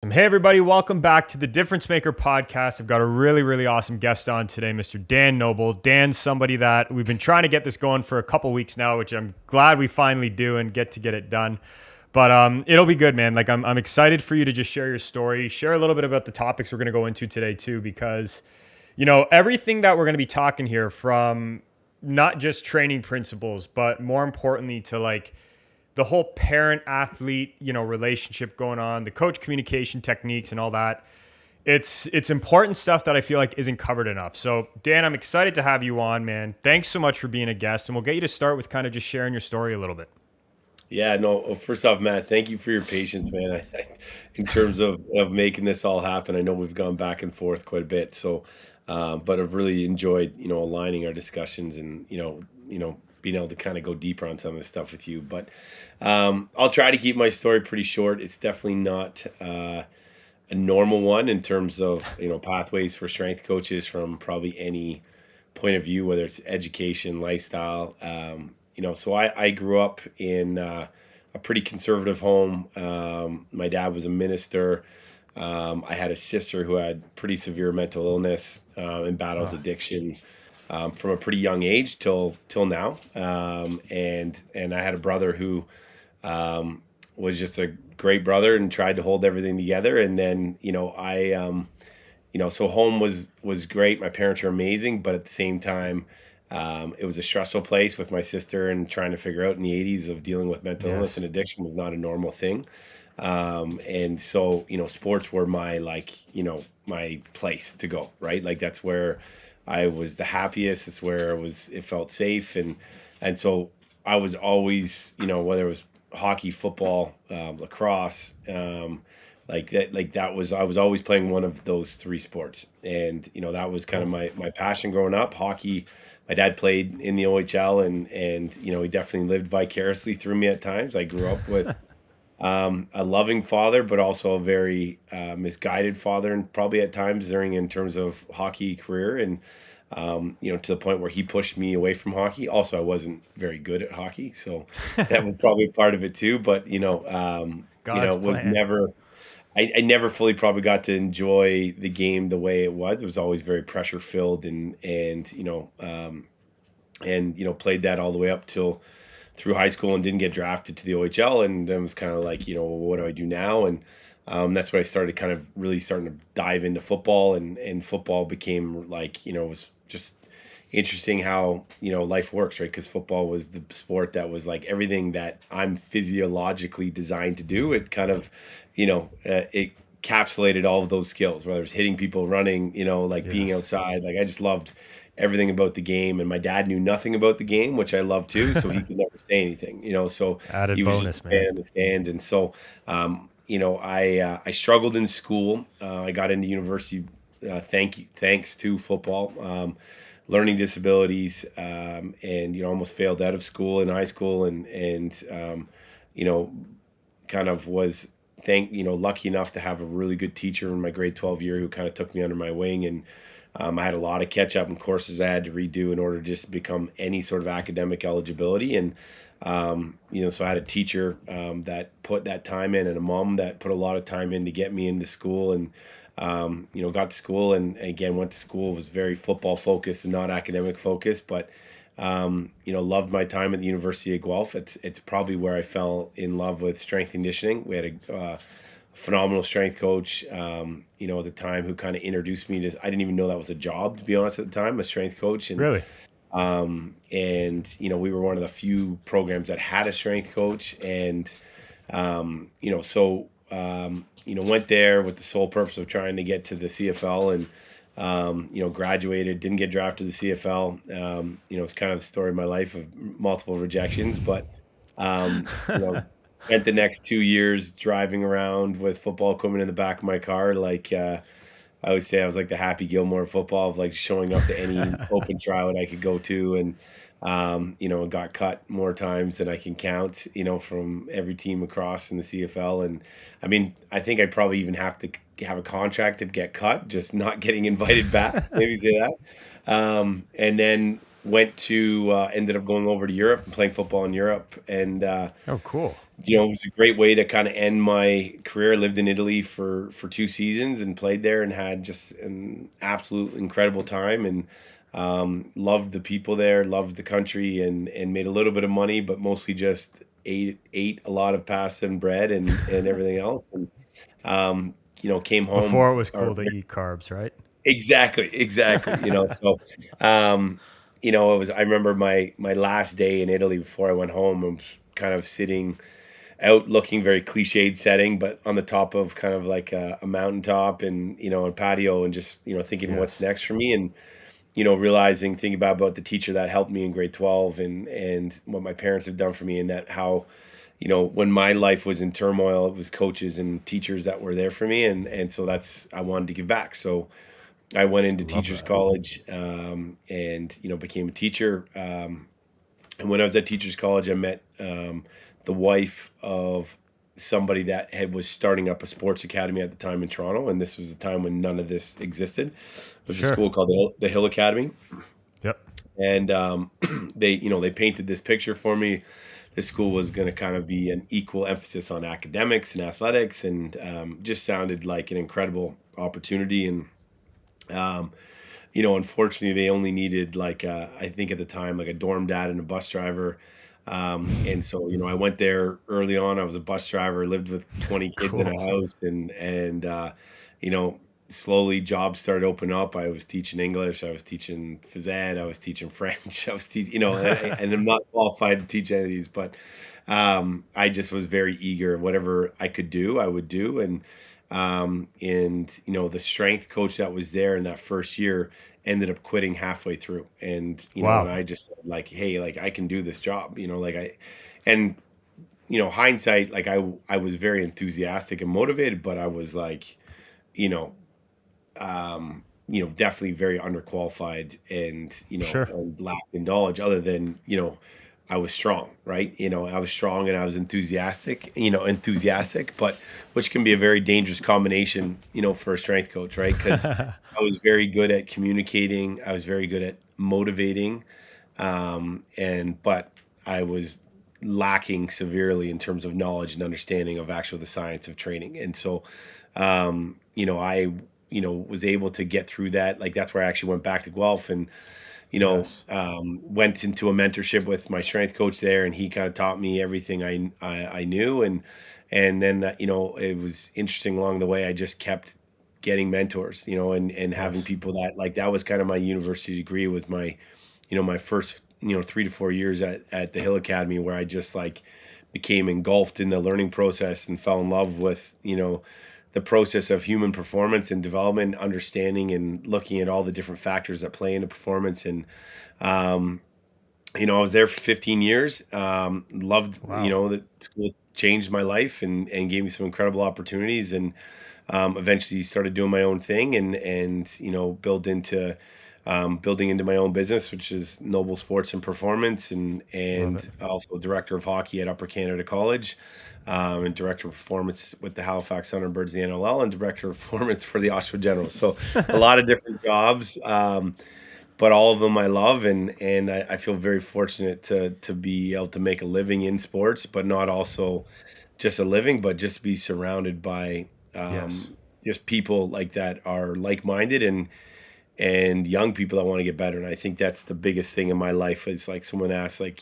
Hey, everybody, welcome back to the Difference Maker podcast. I've got a really, really awesome guest on today, Mr. Dan Noble. Dan's somebody that we've been trying to get this going for a couple weeks now, which I'm glad we finally do and get to get it done. But it'll be good, man. Like I'm excited for you to just share your story, share a little bit about the topics we're going to go into today too, because everything that we're going to be talking here, from not just training principles, but more importantly to like the whole parent athlete, relationship going on, the coach communication techniques and all that. It's important stuff that I feel like isn't covered enough. So, Dan, I'm excited to have you on, man. Thanks so much for being a guest, and we'll get you to start with kind of just sharing your story a little bit. Yeah, no, first off, Matt, thank you for your patience, man. In terms of making this all happen, I know we've gone back and forth quite a bit. So, but I've really enjoyed, aligning our discussions and, being able to kind of go deeper on some of this stuff with you. But I'll try to keep my story pretty short. It's definitely not a normal one in terms of, pathways for strength coaches from probably any point of view, whether it's education, lifestyle. So I grew up in a pretty conservative home. My dad was a minister. I had a sister who had pretty severe mental illness and battled Oh, addiction from a pretty young age till now. And I had a brother who was just a great brother and tried to hold everything together. And then so home was great. My parents are amazing, but at the same time, it was a stressful place with my sister, and trying to figure out in the 80s of dealing with mental illness yes. and addiction was not a normal thing. And so, sports were my, my place to go, right? Like that's where I was the happiest. It's where it felt safe. And so I was always, whether it was hockey, football, lacrosse, I was always playing one of those three sports. And, that was kind of Cool. my passion growing up. Hockey, my dad played in the OHL, and he definitely lived vicariously through me at times. I grew up with a loving father, but also a very misguided father, and probably at times during in terms of hockey career, and to the point where he pushed me away from hockey. Also, I wasn't very good at hockey, so that was probably part of it too. But God's was plan. never. I never fully probably got to enjoy the game the way it was. It was always very pressure filled, and played that all the way up till through high school, and didn't get drafted to the OHL, and then was kind of like, well, what do I do now? And that's when I started kind of really starting to dive into football, and football became like, was just interesting how, life works, right? Because football was the sport that was like everything that I'm physiologically designed to do. It kind of, it encapsulated all of those skills, whether it's hitting people, running, like being Yes. outside. Like I just loved everything about the game, and my dad knew nothing about the game, which I love too. So he could never say anything, so Added he was just a bonus, man. fan in the stands. And so, I struggled in school. I got into university. Thanks to football. Learning disabilities, and almost failed out of school in high school, and you know kind of was lucky enough to have a really good teacher in my grade 12 year who kind of took me under my wing. And I had a lot of catch up and courses I had to redo in order to just become any sort of academic eligibility. And so I had a teacher that put that time in, and a mom that put a lot of time in to get me into school. And got to school, and again went to school, was very football focused and not academic focused. But loved my time at the University of Guelph. It's probably where I fell in love with strength and conditioning. We had a phenomenal strength coach, at the time, who kind of introduced me to. I didn't even know that was a job, to be honest, at the time, a strength coach. And Really? we were one of the few programs that had a strength coach. And went there with the sole purpose of trying to get to the CFL, and graduated, didn't get drafted to the CFL. It's kind of the story of my life of multiple rejections. But spent the next 2 years driving around with football equipment in the back of my car. Like I always say, I was like the Happy Gilmore of football, of like showing up to any open tryout I could go to. And and got cut more times than I can count, from every team across in the CFL. And I mean, I think I'd probably even have to have a contract to get cut, just not getting invited back. Maybe say that. And then went to ended up going over to Europe and playing football in Europe, and Oh, cool. it was a great way to kind of end my career. I lived in Italy for 2 seasons and played there and had just an absolute incredible time, and loved the people there, loved the country, and made a little bit of money, but mostly just ate a lot of pasta and bread and everything else, and came home. Before it was Or cool to eat carbs, right? exactly. So um, it was. I remember my last day in Italy before I went home. I was kind of sitting out looking very cliched setting, but on the top of kind of like a mountaintop and, a patio, and just, thinking what's Yes. next for me. And, realizing, thinking about the teacher that helped me in grade 12, and what my parents have done for me, and that how, when my life was in turmoil, it was coaches and teachers that were there for me. And so I wanted to give back. So I went into Love teachers that. college, and, became a teacher. And when I was at teachers college, I met the wife of somebody that was starting up a sports academy at the time in Toronto, and this was a time when none of this existed. It was a Sure. school called the Hill Academy, Yep. and they painted this picture for me. This school was going to kind of be an equal emphasis on academics and athletics, and just sounded like an incredible opportunity. And um, unfortunately, they only needed like I think at the time like a dorm dad and a bus driver. And so, I went there early on. I was a bus driver, lived with 20 kids in a Cool. house, and you know, slowly jobs started opening up. I was teaching English, I was teaching phys ed, I was teaching French, I was teaching, and I'm not qualified to teach any of these, but I just was very eager. Whatever I could do, I would do. And the strength coach that was there in that first year ended up quitting halfway through, and Wow. I just said like, hey, like I can do this job, and hindsight, like I was very enthusiastic and motivated, but I was like, you know definitely very underqualified, and Sure. and lacked in knowledge other than I was strong, right? I was strong and I was enthusiastic, but which can be a very dangerous combination, for a strength coach, right? Because I was very good at communicating, I was very good at motivating, and but I was lacking severely in terms of knowledge and understanding of actual the science of training. And so, I was able to get through that. Like that's where I actually went back to Guelph, and Yes. went into a mentorship with my strength coach there, and he kind of taught me everything I knew. And then it was interesting along the way. I just kept getting mentors, and having Yes. people that was kind of my university degree, was my first 3 to 4 years at the Hill Academy, where I just like became engulfed in the learning process and fell in love with the process of human performance and development, understanding and looking at all the different factors that play into performance. And um, I was there for 15 years. Loved, Wow. the school changed my life and gave me some incredible opportunities. And eventually started doing my own thing, and building into my own business, which is Noble Sports and Performance, and Love it. and also director of hockey at Upper Canada College, and director of performance with the Halifax Thunderbirds, the NLL, and director of performance for the Oshawa Generals. So a lot of different jobs, but all of them I love, and I feel very fortunate to be able to make a living in sports, but not also just a living, but just be surrounded by Yes. just people like that are like-minded, and young people that want to get better. And I think that's the biggest thing in my life. Is like someone asks, like,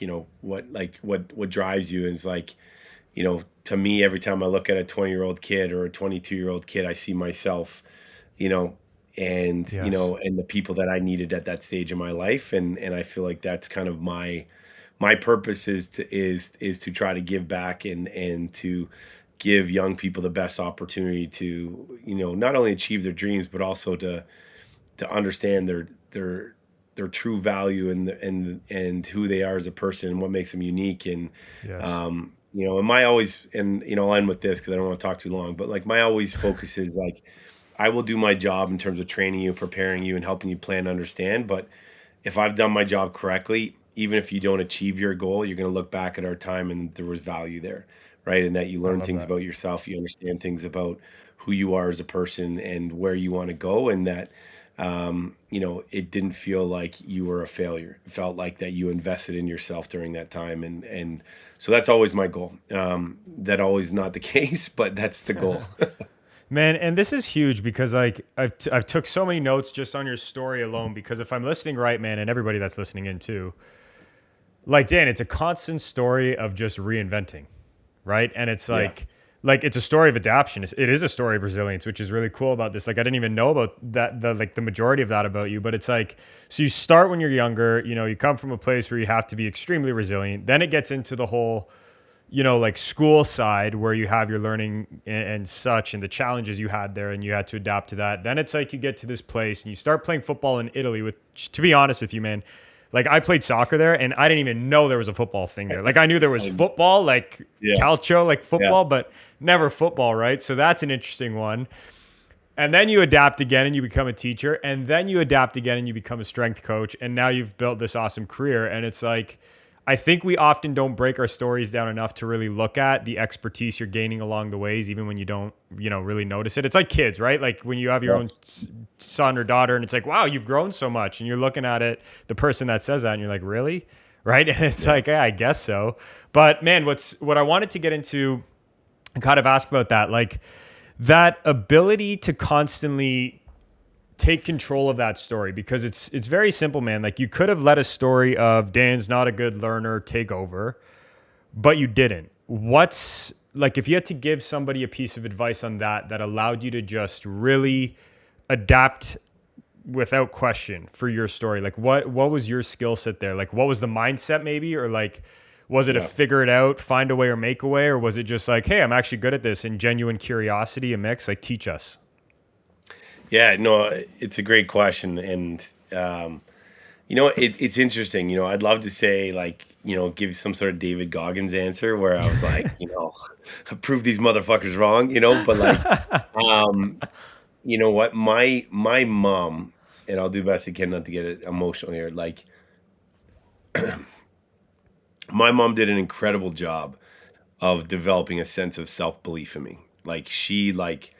what drives you? And it's like, to me, every time I look at a 20-year-old kid or a 22-year-old kid, I see myself, you know, Yes. and the people that I needed at that stage of my life. And I feel like that's kind of my purpose, is to try to give back, and to give young people the best opportunity to, not only achieve their dreams, but also to understand their true value, and who they are as a person, and what makes them unique. And Yes. and my always, and I'll end with this because I don't want to talk too long, but like my always focus is like, I will do my job in terms of training you, preparing you, and helping you plan and understand. But if I've done my job correctly, even if you don't achieve your goal, you're going to look back at our time and there was value there, right? And that you I learn love things that. about yourself, you understand things about who you are as a person and where you want to go, and that it didn't feel like you were a failure. It felt like that you invested in yourself during that time. And so that's always my goal. That always not the case, but that's the goal. Man, and this is huge because like I've took so many notes just on your story alone, because if I'm listening right, man, and everybody that's listening in too, like Dan, it's a constant story of just reinventing, right? And it's Yeah. like it's a story of adaptation. It is a story of resilience, which is really cool about this. Like I didn't even know about that, the majority of that about you, but it's like, so you start when you're younger, you come from a place where you have to be extremely resilient. Then it gets into the whole, like school side where you have your learning and such, and the challenges you had there and you had to adapt to that. Then it's like you get to this place and you start playing football in Italy, with, to be honest with you, man, like I played soccer there and I didn't even know there was a football thing there. Like I knew there was football, like Yeah. calcio, like Yeah. football, but never football, right? So that's an interesting one. And then you adapt again and you become a teacher, and then you adapt again and you become a strength coach, and now you've built this awesome career. And it's like, I think we often don't break our stories down enough to really look at the expertise you're gaining along the ways, even when you don't, really notice it. It's like kids, right? Like when you have your own son or daughter and it's like, wow, you've grown so much. And you're looking at it, the person that says that, and you're like, really? Right? And it's like, yeah, I guess so. But man, what I wanted to get into and kind of ask about that, like that ability to constantly take control of that story, because it's very simple, man. Like you could have let a story of Dan's not a good learner take over, but you didn't. What's like, if you had to give somebody a piece of advice on that allowed you to just really adapt without question for your story, like what was your skill set there? Like what was the mindset maybe, or like was it a figure it out, find a way or make a way, or was it just like, hey, I'm actually good at this, and genuine curiosity, a mix? Like teach us. Yeah, no, it's a great question. And, it's interesting. I'd love to say, like, give some sort of David Goggins answer where I was like, prove these motherfuckers wrong, but like, you know what? My mom, and I'll do the best I can not to get it emotional here. Like, my mom did an incredible job of developing a sense of self-belief in me. Like, she, like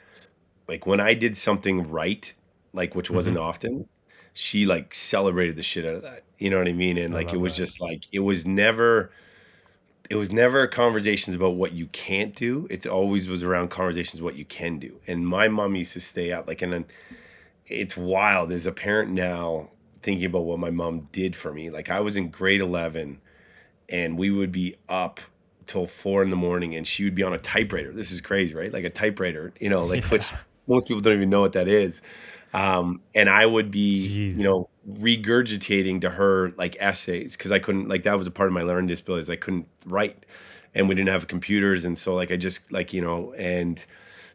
when I did something right, like which Mm-hmm. wasn't often, she like celebrated the shit out of that. You know what I mean? And I like it love was that. just like it was never conversations about what you can't do. It always was around conversations what you can do. And my mom used to stay up like, and then it's wild as a parent now thinking about what my mom did for me. Like I was in grade 11 and we would be up till 4 in the morning and she would be on a typewriter. This is crazy, right? Like a typewriter, like Yeah. which most people don't even know what that is. And I would be, Jeez. regurgitating to her like essays because I couldn't, like, that was a part of my learning disabilities. I couldn't write and we didn't have computers. And so, like, I just, like, and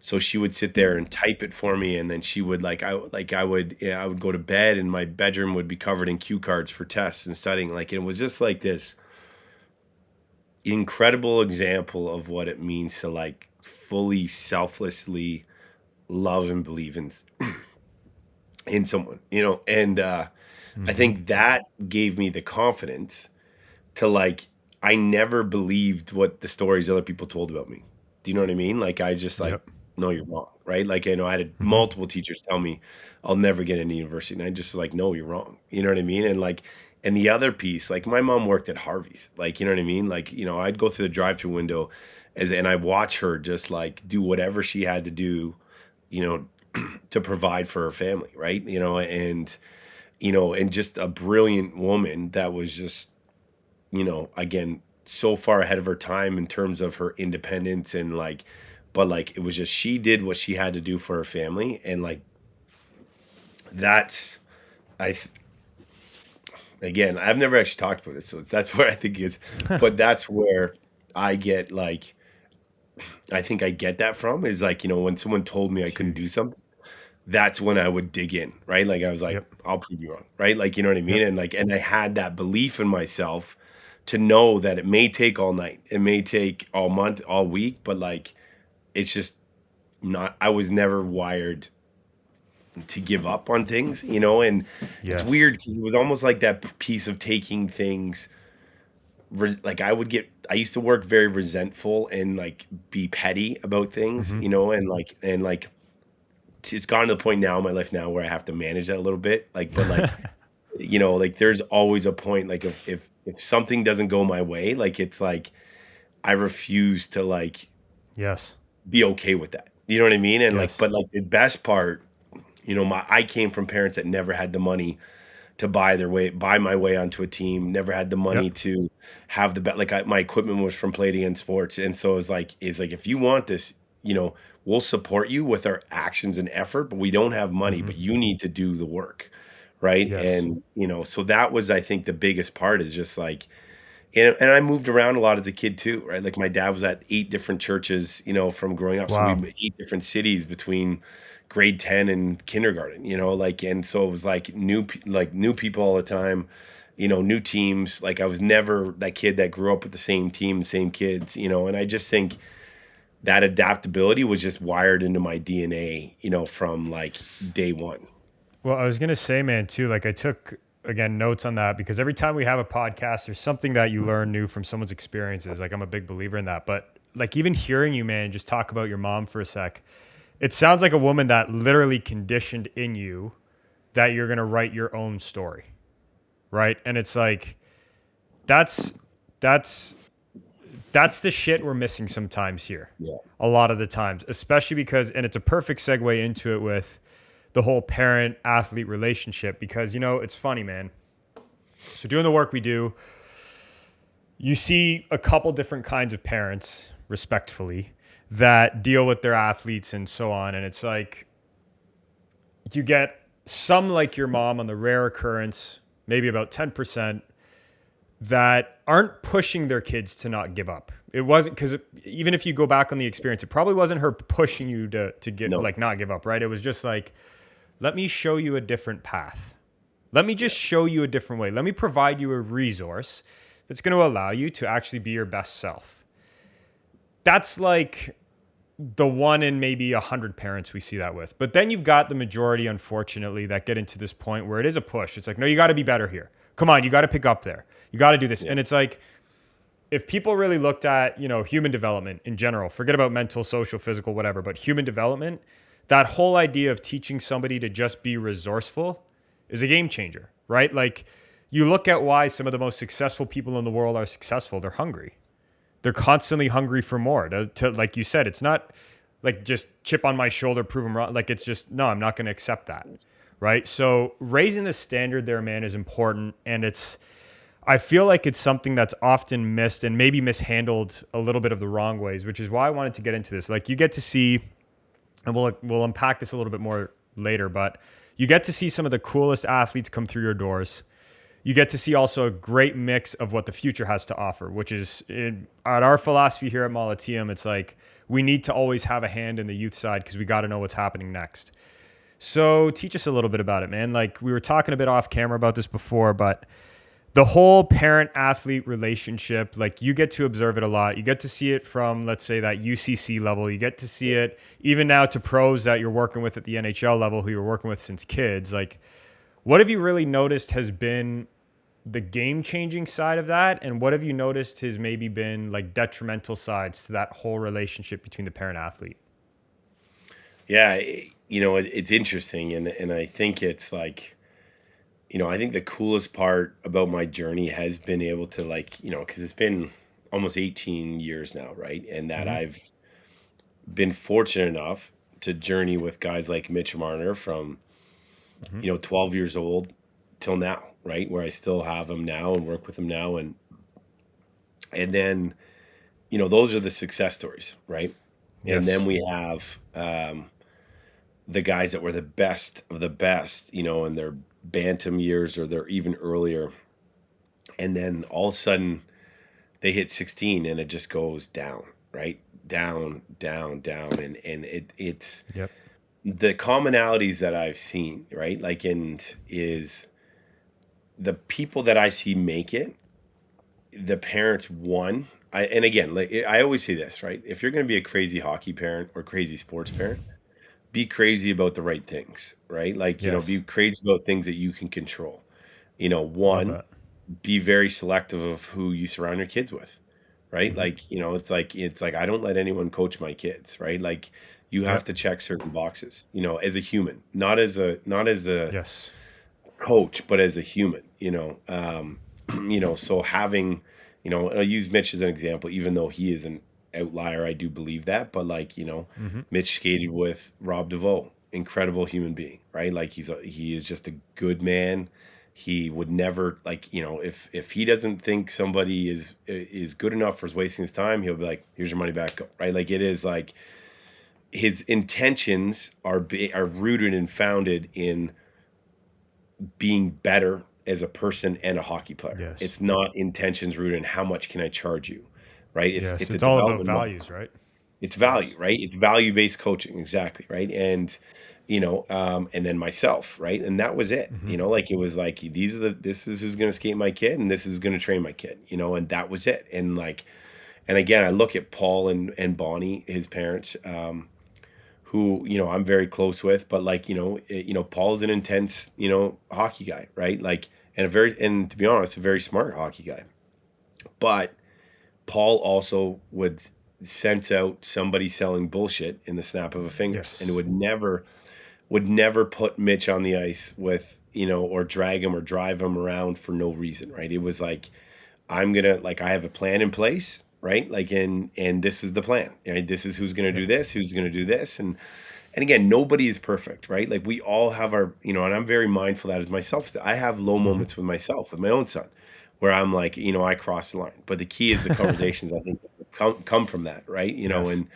so she would sit there and type it for me. And then she would, I would go to bed and my bedroom would be covered in cue cards for tests and studying. Like, it was just like this incredible example of what it means to, like, fully selflessly love and believe in someone, and I Mm-hmm. think that gave me the confidence to, like, I never believed what the stories other people told about me. Do you know what I mean? Like I just like, Yep. no, you're wrong, right? Like I had Mm-hmm. multiple teachers tell me I'll never get into university, and I just like, no, you're wrong. You know what I mean? And like, and the other piece, like my mom worked at Harvey's, like, you know what I mean? Like, I'd go through the drive-through window, and I watch her just like do whatever she had to do, you know, to provide for her family, right? And just a brilliant woman that was just, again, so far ahead of her time in terms of her independence and like, but like it was just she did what she had to do for her family, and like that's I th- again, I've never actually talked about this, so that's where I think is, but that's where I get like, I think I get that from is like, when someone told me I It's couldn't huge. do something, that's when I would dig in, right? Like I was like, Yep. I'll prove you wrong, right? Like, you know what I mean? Yep. And like, and I had that belief in myself to know that it may take all night, it may take all month, all week, but like, it's just not, I was never wired to give up on things, and it's Yes. weird because it was almost like that piece of taking things, like I used to work very resentful and like be petty about things, Mm-hmm. and like, it's gotten to the point now in my life now where I have to manage that a little bit. Like, but like, like there's always a point, like if something doesn't go my way, like it's like I refuse to like Yes. be okay with that. You know what I mean? And like, Yes. but like the best part, I came from parents that never had the money to buy my way onto a team, never had the money Yep. to have the bet. Like my equipment was from Palladium in Sports. And so it's like, if you want this, we'll support you with our actions and effort, but we don't have money, Hmm. but you need to do the work. Right. Yes. And, so that was, I think the biggest part is just like, and I moved around a lot as a kid too, right? Like my dad was at 8 different churches, from growing up. So we Wow. 8 different cities between grade 10 and kindergarten, like, and so it was like new people all the time, new teams. Like I was never that kid that grew up with the same team, same kids, and I just think that adaptability was just wired into my DNA, from like day one. Well, I was gonna say, man, too. Like I took again notes on that because every time we have a podcast, there's something that you learn new from someone's experiences. Like I'm a big believer in that. But like even hearing you, man, just talk about your mom for a sec, it sounds like a woman that literally conditioned in you that you're gonna write your own story, right? And it's like that's that's that's the shit we're missing sometimes here. Yeah. A lot of the times, especially because, and it's a perfect segue into it with the whole parent athlete relationship because, it's funny, man. So doing the work we do, you see a couple different kinds of parents, respectfully, that deal with their athletes and so on. And it's like, you get some like your mom on the rare occurrence, maybe about 10%, that aren't pushing their kids to not give up. It wasn't because even if you go back on the experience, it probably wasn't her pushing you to get No. like not give up, right? It was just like, let me show you a different path. Let me just show you a different way. Let me provide you a resource that's going to allow you to actually be your best self. That's like the one in maybe 100 parents we see that with. But then you've got the majority, unfortunately, that get into this point where it is a push. It's like, no, you got to be better here. Come on, you got to pick up there. You got to do this. Yeah. And it's like, if people really looked at, human development in general, forget about mental, social, physical, whatever, but human development, that whole idea of teaching somebody to just be resourceful is a game changer, right? Like you look at why some of the most successful people in the world are successful. They're hungry. They're constantly hungry for more. To like you said, it's not like just chip on my shoulder, prove them wrong. Like it's just, no, I'm not going to accept that, right? So raising the standard there, man, is important. And I feel like it's something that's often missed and maybe mishandled a little bit of the wrong ways, which is why I wanted to get into this. Like you get to see, and we'll unpack this a little bit more later, but you get to see some of the coolest athletes come through your doors. You get to see also a great mix of what the future has to offer, which is at our philosophy here at Molliteum, it's like we need to always have a hand in the youth side because we got to know what's happening next. So teach us a little bit about it, man. Like we were talking a bit off camera about this before, but the whole parent-athlete relationship, like you get to observe it a lot. You get to see it from, let's say, that UCC level. You get to see it even now to pros that you're working with at the NHL level who you're working with since kids. Like, what have you really noticed has been the game-changing side of that? And what have you noticed has maybe been like detrimental sides to that whole relationship between the parent-athlete? Yeah, it's interesting. And I think it's like, I think the coolest part about my journey has been able to like, because it's been almost 18 years now, right? And that Mm-hmm. I've been fortunate enough to journey with guys like Mitch Marner from, Mm-hmm. 12 years old till now, right? Where I still have him now and work with him now. And then, those are the success stories, right? And Yes. then we have the guys that were the best of the best, in their bantam years or they're even earlier. And then all of a sudden they hit 16 and it just goes down, right? Down, down, down. And it's Yep. the commonalities that I've seen, right? Like, is the people that I see make it, the parents, one, and again, like I always say this, right? If you're going to be a crazy hockey parent or crazy sports parent, be crazy about the right things, right? Like, be Yes. crazy about things that you can control. Love One, that. be very selective of who you surround your kids with, right? Mm-hmm. Like, it's like I don't let anyone coach my kids, right? Like, You have Yep. to check certain boxes, as a human, not as a Yes. coach, but as a human, so having, I'll use Mitch as an example, even though he is an outlier, I do believe that, but like, Hmm. Mitch skated with Rob DeVoe, incredible human being, right? Like he is just a good man. He would never like, if he doesn't think somebody is good enough for wasting his time, he'll be like, here's your money back, right? Like it is like his intentions are rooted and founded in being better as a person and a hockey player. Yes. It's not intentions rooted in how much can I charge you, right? It's Yes. it's a It's all about development model. values, right? It's value, Yes. right? It's value based coaching, exactly, right? And and then myself, right? And that was it. Hmm. Like it was like this is who's going to skate my kid, and this is going to train my kid, and that was it. And like, and again, I look at Paul and Bonnie, his parents, who I'm very close with, but like Paul's an intense hockey guy, right? Like and to be honest, a very smart hockey guy. But Paul also would sense out somebody selling bullshit in the snap of a fingers, and Yes. would never put Mitch on the ice with or drag him or drive him around for no reason, right? It was like I'm gonna like I have a plan in place, right? Like and this is the plan, right? This is who's gonna Yep. do this, who's gonna do this, and again, nobody is perfect, right? Like we all have our, and I'm very mindful of that as myself. I have low Hmm. moments with myself, with my own son, where I'm like, I cross the line. But the key is the conversations I think come from that, right? Yes. And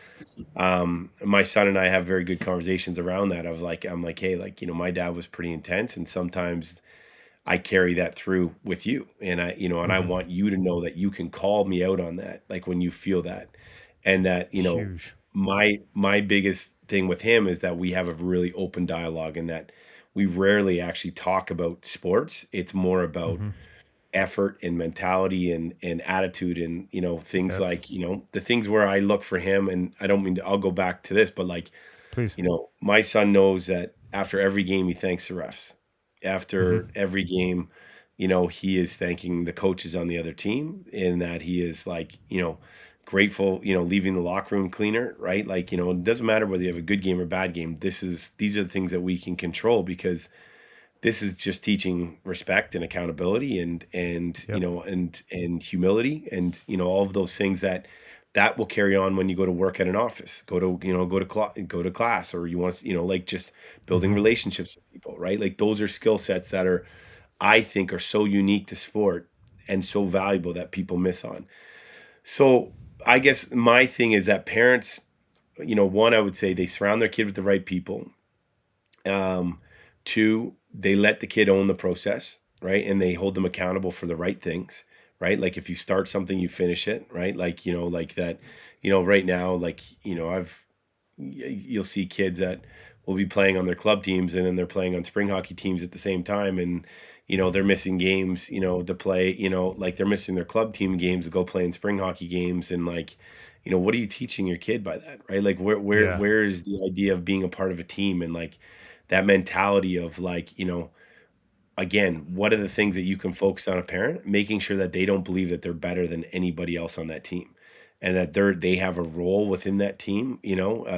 my son and I have very good conversations around that. Of like, I'm like, hey, like, my dad was pretty intense, and sometimes I carry that through with you, and I Hmm. want you to know that you can call me out on that, like when you feel that, and that Huge. my biggest thing with him is that we have a really open dialogue, and that we rarely actually talk about sports. It's more about Hmm. effort and mentality and attitude, and things Yep. like the things where I look for him, and I don't mean to, I'll go back to this, but like Please. my son knows that after every game, he thanks the refs. Hmm. After every game, he is thanking the coaches on the other team, and that he is like, grateful, leaving the locker room cleaner, right? Like, it doesn't matter whether you have a good game or bad game. These are the things that we can control, because this is just teaching respect and accountability and Yep. and humility, and all of those things that will carry on when you go to work at an office, go to class, or you want to like just building Hmm. relationships with people, right? Like those are skill sets that are, I think, are so unique to sport and so valuable that people miss on. So I guess my thing is that parents, one, I would say they surround their kid with the right people. um, Two, they let the kid own the process, right? And they hold them accountable for the right things, right? Like if you start something, you finish it, right? Like, like that, right now, like, you'll see kids that will be playing on their club teams, and then they're playing on spring hockey teams at the same time. And, they're missing games, to play, like they're missing their club team games to go play in spring hockey games. And like, what are you teaching your kid by that, right? Like Yeah. where is the idea of being a part of a team, and like that mentality of like, again, what are the things that you can focus on a parent, making sure that they don't believe that they're better than anybody else on that team, and that they have a role within that team,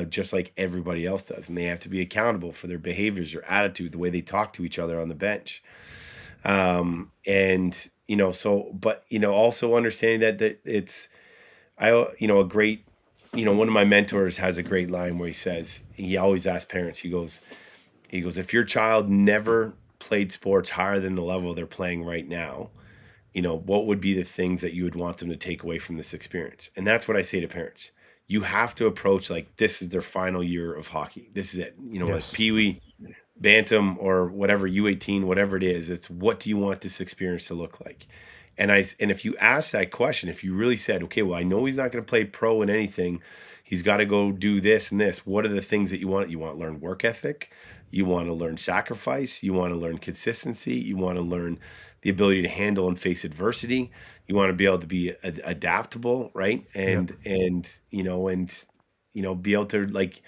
just like everybody else does, and they have to be accountable for their behaviors, their attitude, the way they talk to each other on the bench. And so, but also understanding that it's, a great, one of my mentors has a great line where he says, he always asks parents, he goes, if your child never played sports higher than the level they're playing right now, what would be the things that you would want them to take away from this experience? And that's what I say to parents. You have to approach like this is their final year of hockey. This is it. Like Yes. Pee Wee, Bantam, or whatever, U18, whatever it is. It's what do you want this experience to look like? And if you ask that question, if you really said, okay, well, I know he's not going to play pro in anything. He's got to go do this and this. What are the things that you want? You want to learn work ethic. You want to learn sacrifice. You want to learn consistency. You want to learn the ability to handle and face adversity. You want to be able to be adaptable, right? Yep. And be able to like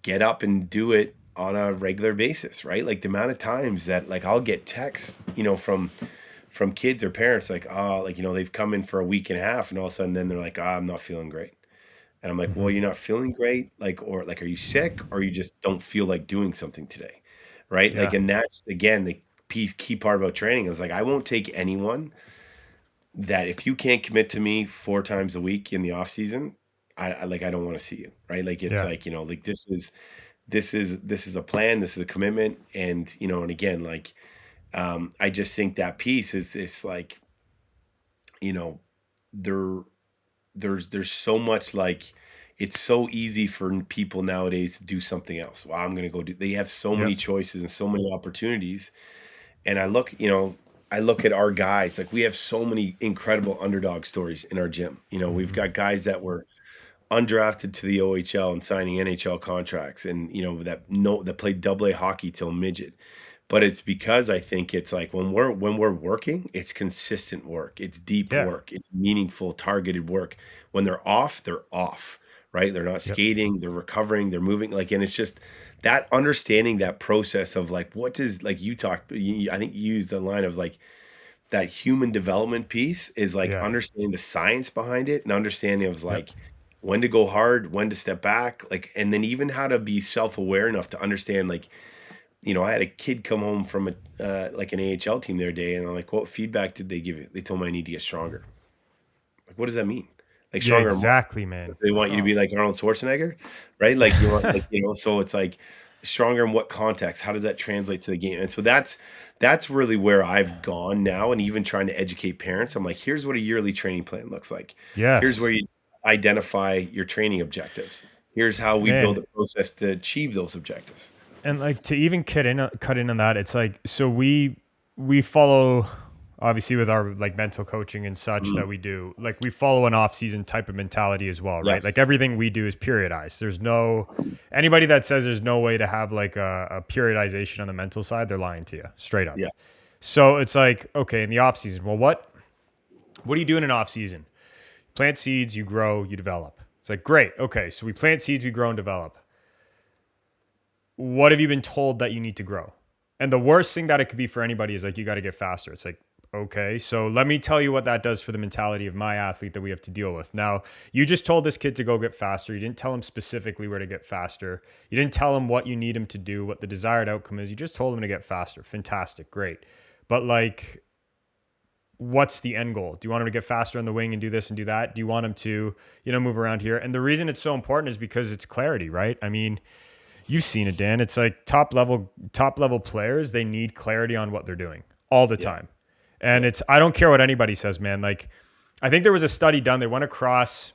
get up and do it on a regular basis, right? Like the amount of times that like I'll get texts, from kids or parents like, oh, like, they've come in for a week and a half, and all of a sudden then they're like, oh, I'm not feeling great. And I'm like, well, Mm-hmm. you're not feeling great. Like, or like, are you sick or you just don't feel like doing something today? Right. Like, Yeah. and that's again, the key part about training is like, I won't take anyone that if you can't commit to me 4 times a week in the off season, I like, I don't want to see you. Right. Like, it's Yeah. like, like this is a plan, this is a commitment. And, and again, like, I just think that piece is like, you know, there there's so much like it's so easy for people nowadays to do something else. Well, I'm going to go do. They have so many Yep. choices and so many opportunities. And I look at our guys. Like we have so many incredible underdog stories in our gym. We've Mm-hmm. got guys that were undrafted to the OHL and signing NHL contracts, and that played double A hockey till midget. But it's because I think it's like when we're working, it's consistent work, it's deep Yeah. work, it's meaningful, targeted work. When they're off, right? They're not Yep. skating, they're recovering, they're moving, like, and it's just that understanding that process of like what does like I think you used the line of like that human development piece is like Yeah. understanding the science behind it and understanding of Yep. like when to go hard, when to step back, like, and then even how to be self-aware enough to understand like, I had a kid come home from like an AHL team the other day, and I'm like, what feedback did they give you? They told me I need to get stronger. Like, what does that mean? Like Yeah. stronger in what? Exactly, man. They want you to Oh. be like Arnold Schwarzenegger, right? Like you want, like, so it's like stronger in what context? How does that translate to the game? And so that's really where I've gone now, and even trying to educate parents. I'm like, here's what a yearly training plan looks like. Here's where Yes, you identify your training objectives. Here's how we build man. a process to achieve those objectives. And like to even cut in on that, it's like so we follow obviously with our like mental coaching and such Mm, that we do. Like we follow an off-season type of mentality as well, yeah, right? Like everything we do is periodized. There's no anybody that says there's no way to have like a periodization on the mental side, they're lying to you straight up. yeah, So it's like, okay, in the off season, well, what do you do in an off season? Plant seeds, you grow, you develop. It's like, great. Okay, so we plant seeds, we grow and develop. What have you been told that you need to grow? And the worst thing that it could be for anybody is like, you got to get faster. It's like, okay, so let me tell you what that does for the mentality of my athlete that we have to deal with. Now, you just told this kid to go get faster. You didn't tell him specifically where to get faster. You didn't tell him what you need him to do, what the desired outcome is. You just told him to get faster. Fantastic, great. But like, what's the end goal? Do you want him to get faster on the wing and do this and do that? Do you want him to, move around here? And the reason it's so important is because it's clarity, right? I mean, you've seen it, Dan. It's like top level players, they need clarity on what they're doing all the yeah, time. And yeah. I don't care what anybody says, man. Like I think there was a study done. They went across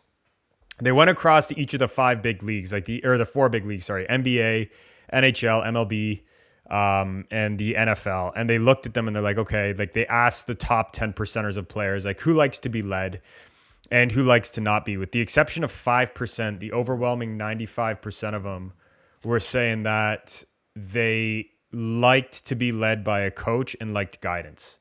to each of the five big leagues, like the four big leagues, sorry, NBA, NHL, MLB, and the NFL. And they looked at them and they're like, okay, like they asked the top 10 percenters of players, like who likes to be led and who likes to not be, with the exception of 5%, the overwhelming 95% of them were saying that they liked to be led by a coach and liked guidance.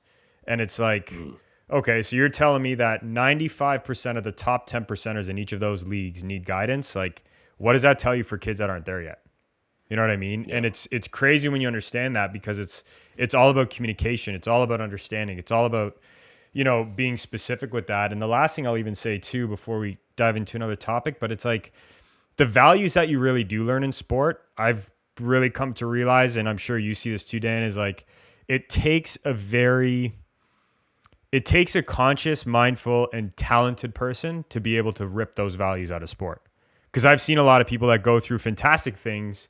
And it's like, Mm, okay, so you're telling me that 95% of the top 10 percenters in each of those leagues need guidance? Like, what does that tell you for kids that aren't there yet? You know what I mean? yeah, And it's crazy when you understand that, because it's all about communication. It's all about understanding. It's all about, being specific with that. And the last thing I'll even say too, before we dive into another topic, but it's like the values that you really do learn in sport, I've really come to realize, and I'm sure you see this too, Dan, is like it takes a very it takes a conscious, mindful, and talented person to be able to rip those values out of sport. Because I've seen a lot of people that go through fantastic things,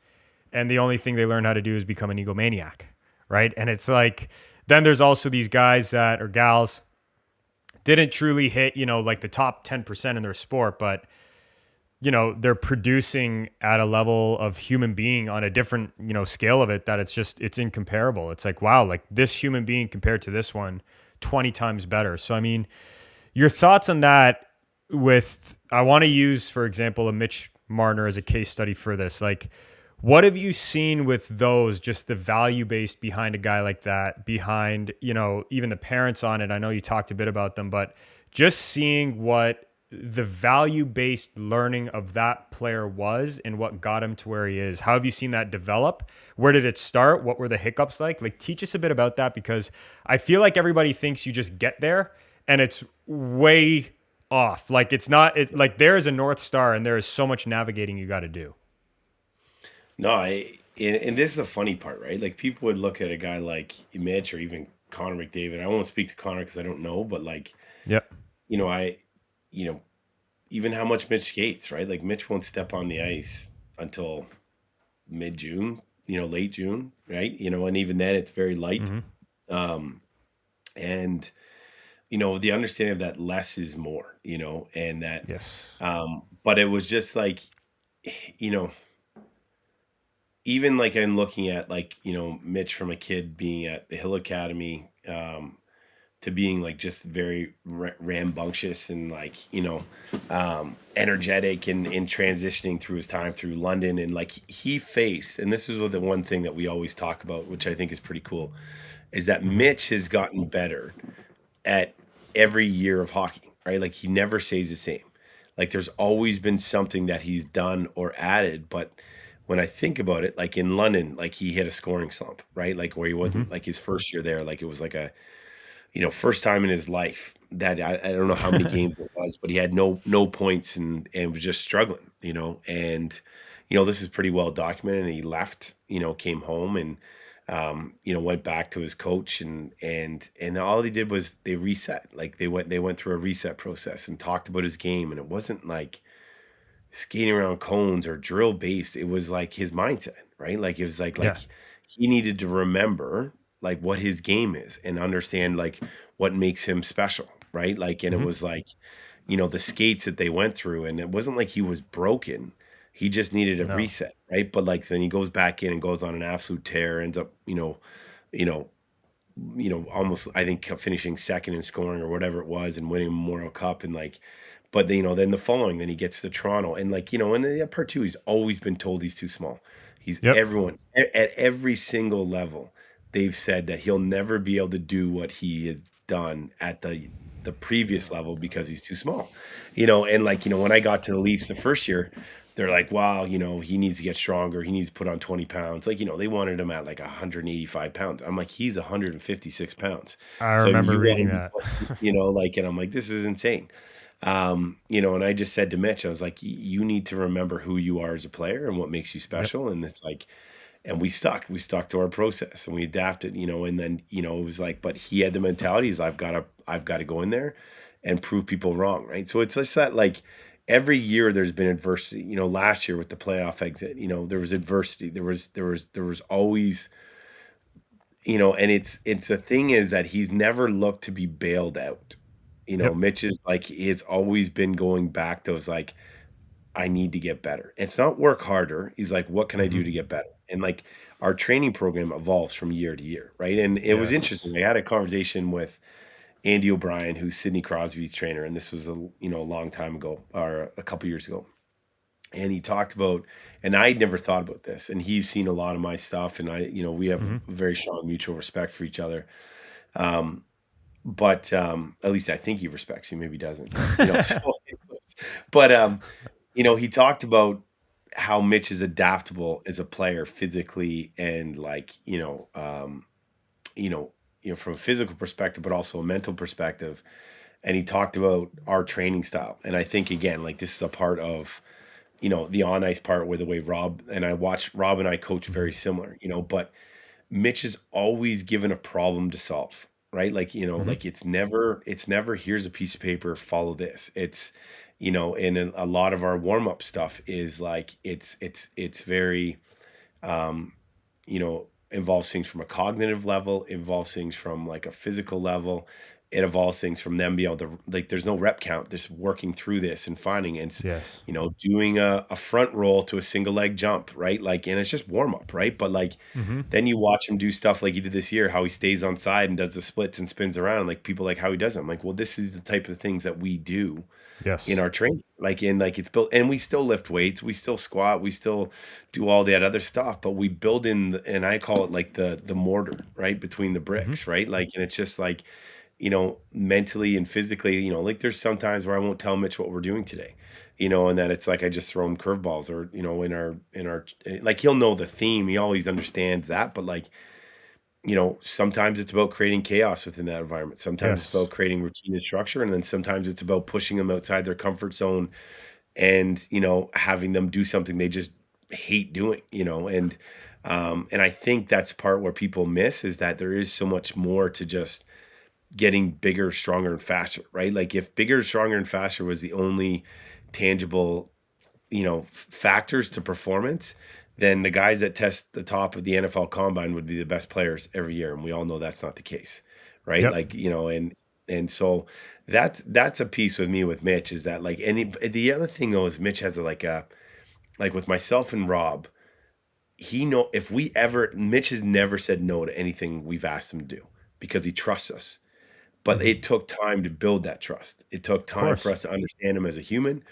and the only thing they learn how to do is become an egomaniac, right? And it's like, then there's also these guys that, or gals, didn't truly hit, like the top 10% in their sport, but, they're producing at a level of human being on a different, scale of it, that it's incomparable. It's like, wow, like this human being compared to this one, 20 times better. So, I mean, your thoughts on that I want to use, for example, a Mitch Marner as a case study for this. Like, what have you seen with those, just the value based behind a guy like that, behind, even the parents on it? I know you talked a bit about them, but just seeing what the value based learning of that player was and what got him to where he is. How have you seen that develop? Where did it start? What were the hiccups like? Like, teach us a bit about that, because I feel like everybody thinks you just get there, and it's way off. Like it's not like there is a North Star and there is so much navigating you got to do. No, and this is the funny part, right? Like people would look at a guy like Mitch or even Connor McDavid. I won't speak to Connor because I don't know, but like, Yep. you know, you know, even how much Mitch skates, right? Like Mitch won't step on the ice until mid June, late June, right? And even then it's very light. Mm-hmm. Um, and the understanding of that less is more, and that, Yes. but it was just like, you know, even like I'm looking at like, Mitch from a kid being at the Hill Academy, to being like just very rambunctious and like, energetic and in transitioning through his time through London. And like he faced, and this is the one thing that we always talk about, which I think is pretty cool, is that Mm-hmm. Mitch has gotten better at every year of hockey, right? Like he never stays the same. Like there's always been something that he's done or added. But when I think about it, like in London, like he hit a scoring slump, right? Like where he Mm-hmm. wasn't like his first year there, like it was like a, first time in his life that I don't know how many games it was, but he had no points and was just struggling, and this is pretty well documented. And he left, came home and went back to his coach and all he did was they reset. Like they went through a reset process and talked about his game. And it wasn't like skating around cones or drill based. It was like his mindset, right? Like it was like Yeah. he needed to remember like what his game is and understand like what makes him special, right? Like and it Mm-hmm. was like, the skates that they went through, and it wasn't like he was broken. He just needed a No. reset, right? But like then he goes back in and goes on an absolute tear, ends up, you know, almost I think finishing second in scoring or whatever it was and winning Memorial Cup and like, but then the following, then he gets to Toronto and like, and the part two, he's always been told he's too small. He's Yep. everyone at every single level. They've said that he'll never be able to do what he has done at the previous level because he's too small, and like, when I got to the Leafs the first year, they're like, wow, he needs to get stronger. He needs to put on 20 pounds. Like, they wanted him at like 185 pounds. I'm like, he's 156 pounds. I So remember you reading want him that. to, like, and I'm like, this is insane. And I just said to Mitch, I was like, you need to remember who you are as a player and what makes you Yep. special. And it's like, and we stuck to our process and we adapted, and then, it was like, but he had the mentality is I've got to go in there and prove people wrong. Right. So it's just that like every year there's been adversity, last year with the playoff exit, there was adversity. There was always, and it's a thing is that he's never looked to be bailed out. Yep. Mitch is like, it's always been going back to those like, I need to get better. It's not work harder. He's like, what can I Mm-hmm. do to get better? And like our training program evolves from year to year, right? And it was interesting. Yes. I had a conversation with Andy O'Brien, who's Sidney Crosby's trainer, and this was a long time ago or a couple years ago. And he talked about, and I'd never thought about this, and he's seen a lot of my stuff, and we have Mm-hmm. a very strong mutual respect for each other. Um, but at least I think he respects you. Maybe he doesn't, but so, but he talked about how Mitch is adaptable as a player physically and like, you know, from a physical perspective, but also a mental perspective. And he talked about our training style. And I think again, like this is a part of, the on ice part where the way Rob and I coach Mm-hmm. very similar, but Mitch is always given a problem to solve, right? Like, Mm-hmm. like it's never here's a piece of paper, follow this. It's, and a lot of our warm up stuff is like it's very involves things from a cognitive level, involves things from like a physical level. It involves things from them being able to like there's no rep count, just working through this and finding and Yes. doing a front roll to a single leg jump, right? Like and it's just warm up, right? But like Mm-hmm. then you watch him do stuff like he did this year, how he stays on side and does the splits and spins around. Like people like how he does it. I'm like, well, this is the type of things that we do in Yes. our training. Like in like it's built and we still lift weights, we still squat, we still do all that other stuff, but we build in and I call it like the mortar, right? Between the Mm-hmm. bricks, right? Like and it's just like, mentally and physically, like there's sometimes where I won't tell Mitch what we're doing today. And that it's like I just throw him curveballs or, in our like he'll know the theme. He always understands that, but like sometimes it's about creating chaos within that environment. Sometimes it's about Yes. creating routine and structure, and then sometimes it's about pushing them outside their comfort zone and having them do something they just hate doing. And I think that's part where people miss is that there is so much more to just getting bigger, stronger, and faster, right? Like if bigger, stronger, and faster was the only tangible factors to performance, then the guys that test the top of the NFL combine would be the best players every year. And we all know that's not the case, right? Yep. Like, and so that's a piece with me with Mitch is that like the other thing though is Mitch has like with myself and Rob, if we ever Mitch has never said no to anything we've asked him to do because he trusts us. But Hmm. it took time to build that trust. It took Of time for course. us to understand him as a human,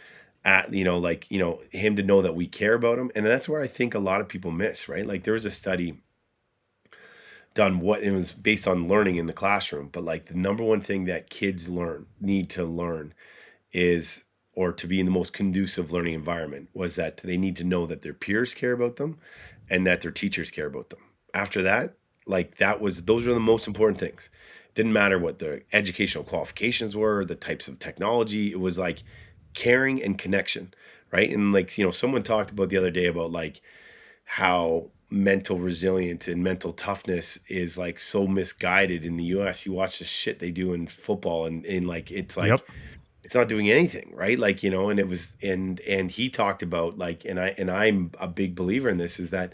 him to know that we care about him. And that's where I think a lot of people miss, right? Like there was a study done what it was based on learning in the classroom, but like the number one thing that kids need to learn is or to be in the most conducive learning environment was that they need to know that their peers care about them and that their teachers care about them. After that, like those are the most important things. Didn't matter what the educational qualifications were, the types of technology. It was like caring and connection, right? And like, someone talked about the other day about like how mental resilience and mental toughness is like so misguided in the US. You watch the shit they do in football and like Yep. it's not doing anything, right? Like, and it was and he talked about like I'm a big believer in this is that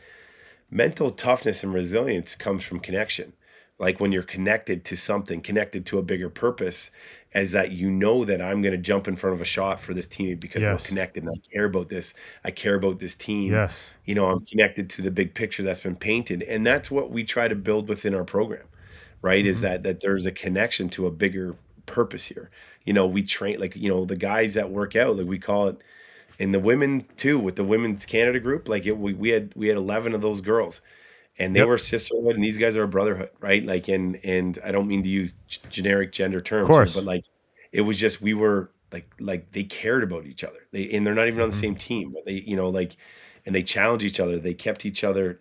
mental toughness and resilience comes from connection. Like when you're connected to something, connected to a bigger purpose, as that that I'm going to jump in front of a shot for this team because we're Yes. connected and I care about this. I care about this team. Yes. I'm connected to the big picture that's been painted. And that's what we try to build within our program, right? Is Hmm. that there's a connection to a bigger purpose here. We train like, the guys that work out, like we call it and the women too with the women's Canada group we had 11 of those girls and they Yep. were sisterhood and these guys are a brotherhood, right? Like and I don't mean to use generic gender Of terms here, but course. like it was just we were like they cared about each other, and they're not even on the Hmm. same team, but they like and they challenged each other, they kept each other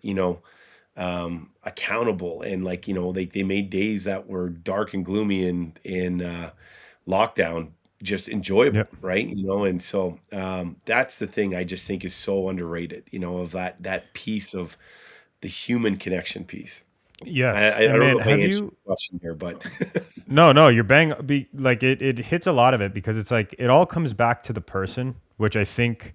accountable, and like they made days that were dark and gloomy and in lockdown just enjoyable, Yep. right? And so that's the thing I just think is so underrated, of that piece of the human connection piece. I, Yes. I And don't man, know if I have answered you? your question here, but No, no, you're bang. Like it hits a lot of it because it's like it all comes back to the person, which I think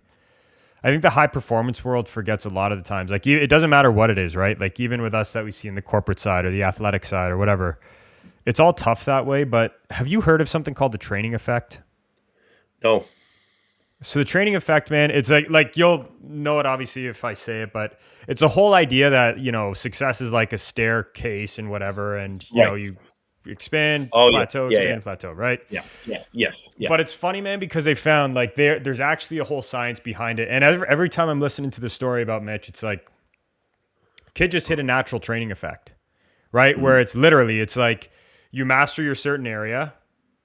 the high performance world forgets a lot of the times. Like it doesn't matter what it is, right? Like even with us that we see in the corporate side or the athletic side or whatever, it's all tough that way. But have you heard of something called the training effect? no. So the training effect, man, it's like you'll know it obviously if I say it, but it's a whole idea that success is like a staircase and whatever, and Right. you expand, Oh yes. plateau, Yeah, yeah, expand, plateau, right? yeah, yes, yes, yeah. But it's funny, man, because they found like there's actually a whole science behind it, and every time I'm listening to the story about Mitch, it's like kid just hit a natural training effect, right? Mhm. Where it's like you master your certain area,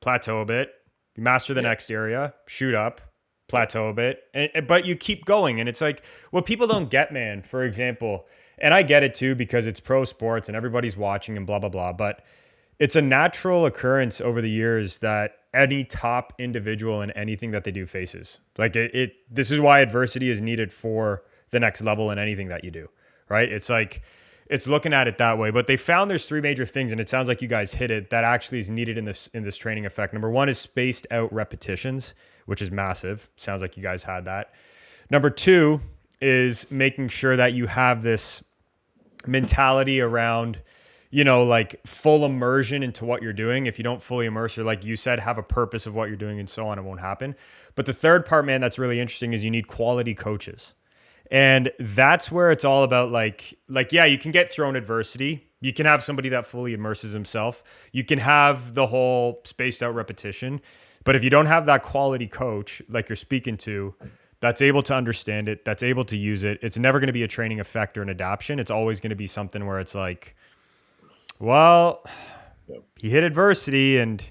plateau a bit, you master the Yeah, next area, shoot up, yeah. plateau a bit, but you keep going. And it's like what people don't get, man, for example, and I get it too because it's pro sports and everybody's watching and blah, blah, blah. But it's a natural occurrence over the years that any top individual in anything that they do faces. Like this is why adversity is needed for the next level in anything that you do, right? It's like it's looking at it that way. But they found there's three major things, and it sounds like you guys hit it, that actually is needed in this training effect. Number one is spaced out repetitions, which is massive. Sounds like you guys had that. Number two is making sure that you have this mentality around like full immersion into what you're doing. If you don't fully immerse, or like you said, have a purpose of what you're doing and so on, it won't happen. But the third part, man, that's really interesting is you need quality coaches. And that's where it's all about yeah, you can get thrown adversity. You can have somebody that fully immerses himself. You can have the whole spaced out repetition. But if you don't have that quality coach like you're speaking to, that's able to understand it, that's able to use it, it's never going to be a training effect or an adoption. It's always going to be something where it's like, well, Yeah. he hit adversity and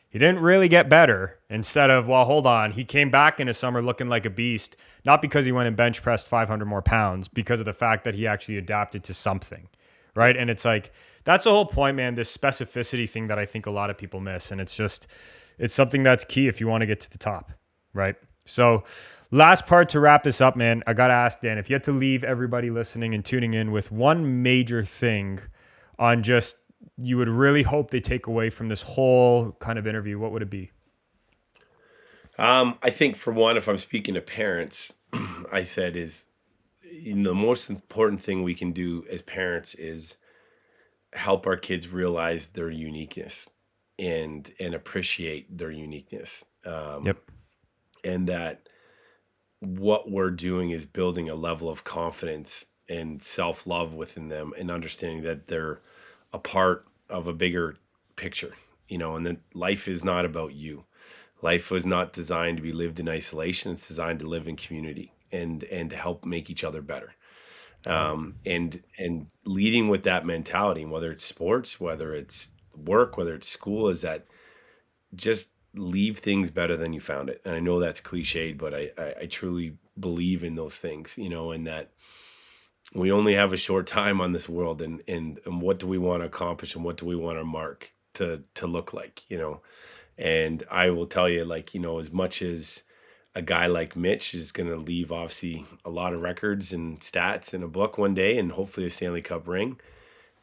he didn't really get better. Instead of, well, hold on, he came back in a summer looking like a beast, not because he went and bench pressed 500 more pounds, because of the fact that he actually adapted to something, right? And it's like that's the whole point, man. This specificity thing that I think a lot of people miss. And it's something that's key if you want to get to the top, right? So, last part to wrap this up, man. I got to ask, Dan, if you had to leave everybody listening and tuning in with one major thing on just you would really hope they take away from this whole kind of interview, what would it be? I think for one, if I'm speaking to parents, I said is the most important thing we can do as parents is help our kids realize their uniqueness and appreciate their uniqueness. Yep. And that what we're doing is building a level of confidence and self-love within them and understanding that they're a part of a bigger picture, and that life is not about you. Life was not designed to be lived in isolation. It's designed to live in community and to help make each other better. And leading with that mentality, whether it's sports, whether it's work, whether it's school, is that just leave things better than you found it. And I know that's cliched, but I truly believe in those things, and that we only have a short time on this world, and what do we want to accomplish and what do we want our mark to look like, And I will tell you, like, as much as a guy like Mitch is going to leave obviously a lot of records and stats in a book one day and hopefully a Stanley Cup ring,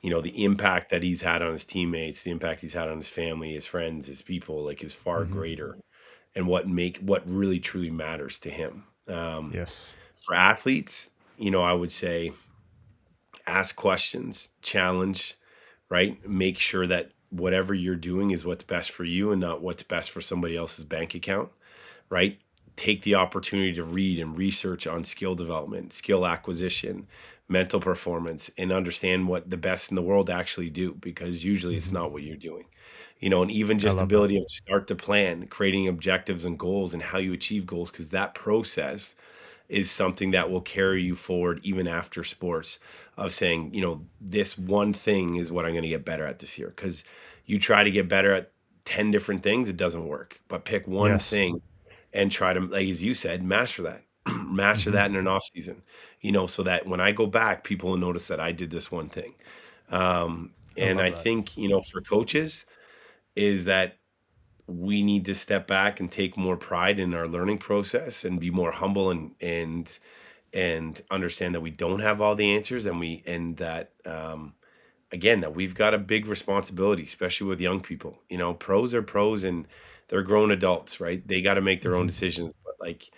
the impact that he's had on his teammates, the impact he's had on his family, his friends, his people, like, is far greater, and what really truly matters to him. Yes. For athletes, I would say ask questions, challenge, right? Make sure that whatever you're doing is what's best for you and not what's best for somebody else's bank account, right? Take the opportunity to read and research on skill development, skill acquisition, mental performance, and understand what the best in the world actually do, because usually it's not what you're doing. And even just the love that. ability to start to plan, creating objectives and goals and how you achieve goals, because that process is something that will carry you forward even after sports, of saying, this one thing is what I'm going to get better at this year. Because you try to get better at 10 different things, it doesn't work. But pick one Yes. thing and try to, like, as you said, master that. Master that in an off season, so that when I go back, people will notice that I did this one thing. And love I that. think, for coaches, is that we need to step back and take more pride in our learning process and be more humble and understand that we don't have all the answers, and that again, that we've got a big responsibility, especially with young people. Pros are pros and they're grown adults, right? They got to make their own decisions. But, like,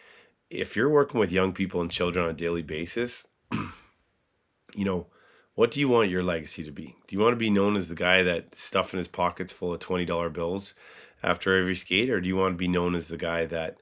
if you're working with young people and children on a daily basis, you know, what do you want your legacy to be? Do you want to be known as the guy that stuffing his pockets full of $20 bills after every skate? Or do you want to be known as the guy that,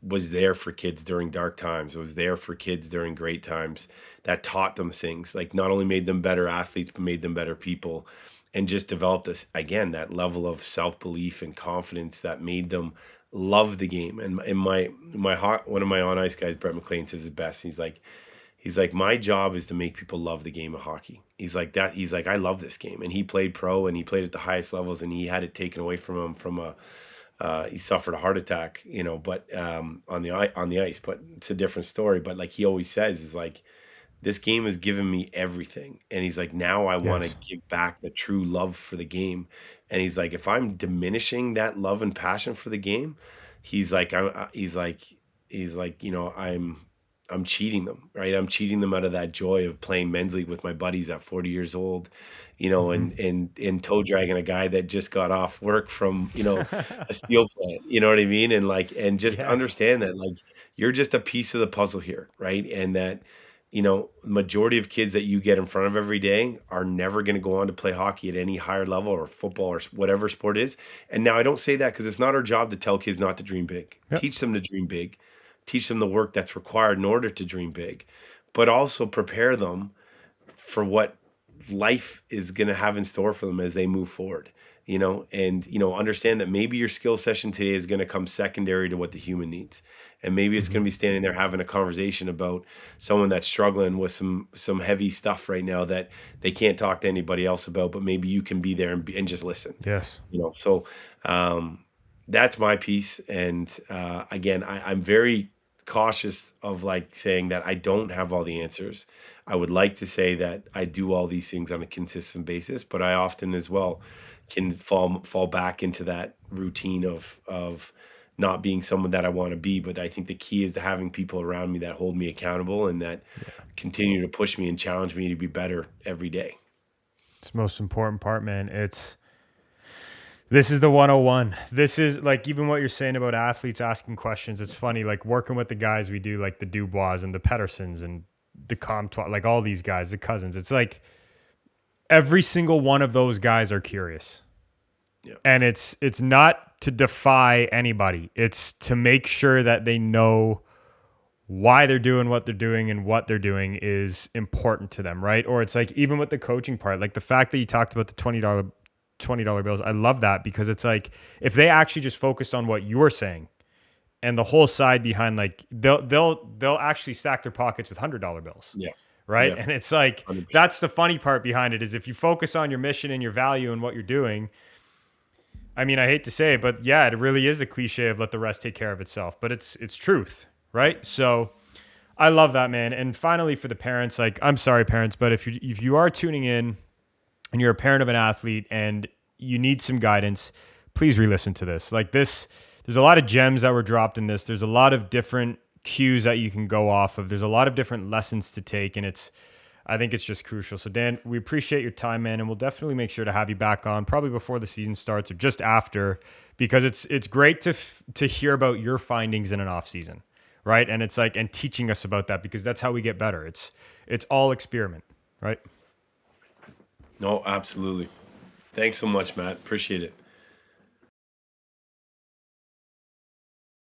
was there for kids during dark times, was there for kids during great times, that taught them things, like not only made them better athletes, but made them better people, and just developed us, again, that level of self-belief and confidence that made them love the game. And one of my on ice guys, Brett McLean, says it best. He's like, my job is to make people love the game of hockey. He's like that. He's like, I love this game. And he played pro and he played at the highest levels, and he had it taken away from him he suffered a heart attack, but on the ice, but it's a different story. But like he always says, is like, this game has given me everything. And he's like, now I want to Yes. give back the true love for the game. And he's like, if I'm diminishing that love and passion for the game, he's like, I'm cheating them, right? I'm cheating them out of that joy of playing men's league with my buddies at 40 years old, and toe dragging a guy that just got off work from, a steel plant, you know what I mean? And like, and just Yes. understand that, like, you're just a piece of the puzzle here, right? And that, the majority of kids that you get in front of every day are never going to go on to play hockey at any higher level, or football, or whatever sport is. And now I don't say that because it's not our job to tell kids not to dream big. Yep. Teach them to dream big. Teach them the work that's required in order to dream big, but also prepare them for what life is going to have in store for them as they move forward, and, understand that maybe your skill session today is going to come secondary to what the human needs. And maybe it's going to be standing there having a conversation about someone that's struggling with some heavy stuff right now that they can't talk to anybody else about, but maybe you can be there and just listen, Yes. so that's my piece. And again, I'm very cautious of, like, saying that I don't have all the answers. I would like to say that I do all these things on a consistent basis, but I often as well can fall back into that routine of not being someone that I want to be. But I think the key is to having people around me that hold me accountable and that continue to push me and challenge me to be better every day. It's the most important part, man. This is the 101. This is like even what you're saying about athletes asking questions. It's funny, like working with the guys we do, like the Dubois and the Pedersons and the Comtois, like all these guys, the Cousins. It's like every single one of those guys are curious. Yeah. And it's not to defy anybody. It's to make sure that they know why they're doing what they're doing and what they're doing is important to them, right? Or it's like even with the coaching part, like the fact that you talked about the $20 bills. I love that because it's like if they actually just focused on what you're saying and the whole side behind, like they'll actually stack their pockets with $100 bills. Yeah. Right. Yeah. And it's like 100%. That's the funny part behind it is if you focus on your mission and your value and what you're doing. I mean, I hate to say it, but yeah, it really is the cliche of let the rest take care of itself. But it's truth, right? So I love that, man. And finally, for the parents, like I'm sorry, parents, but if you are tuning in and you're a parent of an athlete and you need some guidance, please re-listen to this. Like this, there's a lot of gems that were dropped in this. There's a lot of different cues that you can go off of. There's a lot of different lessons to take, and I think it's just crucial. So Dan, we appreciate your time, man, and we'll definitely make sure to have you back on probably before the season starts or just after, because it's great to hear about your findings in an off season, right? And it's like and teaching us about that because that's how we get better. It's all experiment, right? No, absolutely. Thanks so much, Matt. Appreciate it.